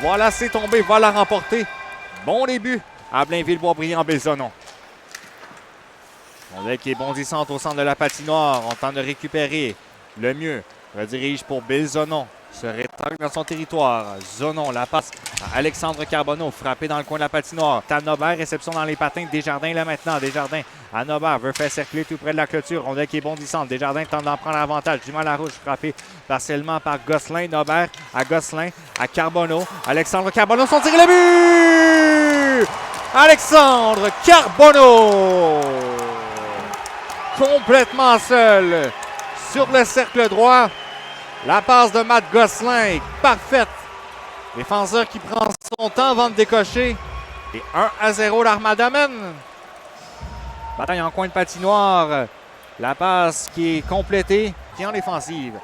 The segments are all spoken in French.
Voilà, c'est tombé, va la remporter. Bon début à Blainville-Boisbriand-Belzonnon. Rondelle qui est bondissante au centre de la patinoire. On tente de récupérer le mieux. Redirige pour Belzonnon. Se rétracte dans son territoire. Zonon, la passe à Alexandre Carbonneau. Frappé dans le coin de la patinoire. Tanobert, réception dans les patins. Desjardins là maintenant. Desjardins à Nobert. Veut faire circuler tout près de la clôture. Rondelle qui est bondissante. Desjardins tente d'en prendre l'avantage. Du mal à rouge. Frappé partiellement par Gosselin. Nobert à Gosselin. À Carbonneau. Alexandre Carbonneau. Son tir et le but! Alexandre Carbonneau! Complètement seul sur le cercle droit. La passe de Matt Gosselin est parfaite. Défenseur qui prend son temps avant de décocher. Et 1-0, l'Armada mène. Bataille en coin de patinoire. La passe qui est complétée. Qui est en défensive.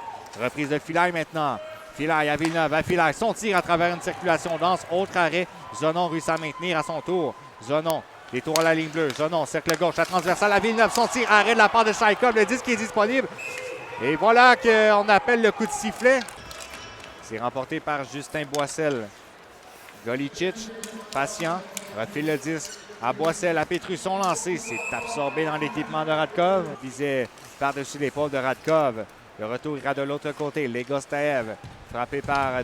Reprise de Filaille maintenant. Filaille à Villeneuve, à Filaille. Son tir à travers une circulation dense. Autre arrêt. Zonon réussit à maintenir à son tour. Zonon. Détour à la ligne bleue. Zonon, cercle gauche, la transversale à Villeneuve. Son tir, arrêt de la part de Chaikov. Le disque est disponible. Et voilà qu'on appelle le coup de sifflet. C'est remporté par Justin Boissel. Golicic, patient, refile le disque à Boissel, à Petru. Son lancé, c'est absorbé dans l'équipement de Radkov. Visait par-dessus l'épaule de Radkov. Le retour ira de l'autre côté. Legostaev, frappé par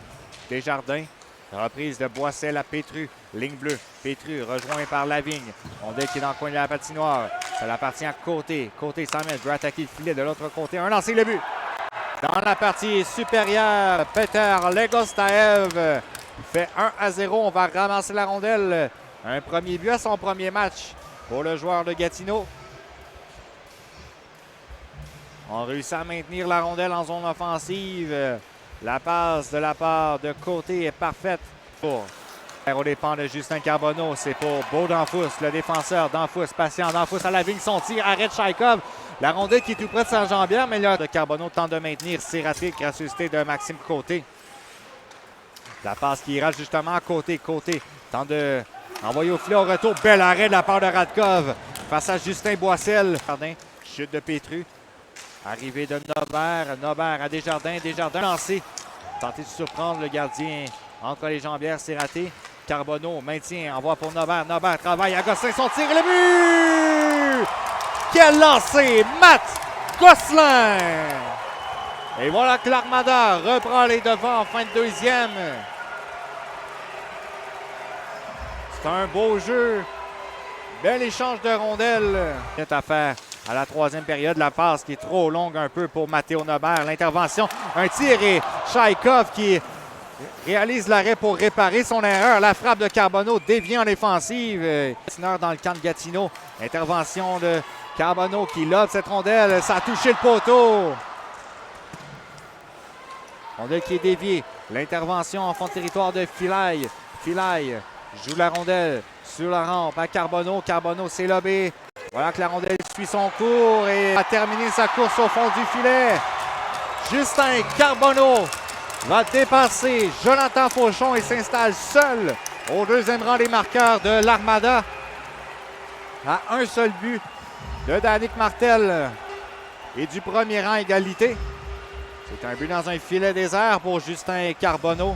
Desjardins. Reprise de Boissel à Petru. Ligne bleue. Petru rejoint par Lavigne. Rondelle qui est dans le coin de la patinoire. Ça appartient à Côté. Côté 100 mètres. Veut attaquer le filet de l'autre côté. Un lancé, le but. Dans la partie supérieure, Peter Legostaev fait 1-0. On va ramasser la rondelle. Un premier but à son premier match pour le joueur de Gatineau. On réussit à maintenir la rondelle en zone offensive. La passe de la part de Côté est parfaite pour au dépend de Justin Carbonneau. C'est pour Beau Danfous, le défenseur. Danfous, patient. Danfous à la vigne. Son tir, arrête Chaikov. La rondelle qui est tout près de sa jambière, mais là, de Carbonneau tente de maintenir. C'est raté, gracieuseté de Maxime Côté. La passe qui ira justement à Côté. Côté tente de envoyer au filet au retour. Bel arrêt de la part de Radkov. Face à Justin Boissel. Chute de Petru. Arrivée de Nobert. Nobert à Desjardins. Desjardins lancé. Tenter de surprendre le gardien entre les jambières. C'est raté. Carbonneau maintient. Envoie pour Nobert. Nobert travaille à Gosselin. Son tir et le but! Quel lancer! Matt Gosselin! Et voilà que l'Armada reprend les devants en fin de deuxième. C'est un beau jeu. Bel échange de rondelles. C'est à faire à la troisième période. La passe qui est trop longue un peu pour Mathéo Nobert. L'intervention, un tir et Chaikov qui réalise l'arrêt pour réparer son erreur. La frappe de Carbonneau dévient en défensive. Dans le camp de Gatineau. Intervention de Carbonneau qui lobe cette rondelle. Ça a touché le poteau. Rondelle qui est déviée. L'intervention en fond de territoire de Filaille. Filaille joue la rondelle sur la rampe à Carbonneau. Carbonneau s'est lobé. Voilà que la rondelle suit son cours et a terminé sa course au fond du filet. Justin Carbonneau va dépasser Jonathan Fauchon et s'installe seul au deuxième rang des marqueurs de l'Armada. À un seul but de Danick Martel et du premier rang égalité. C'est un but dans un filet désert pour Justin Carbonneau.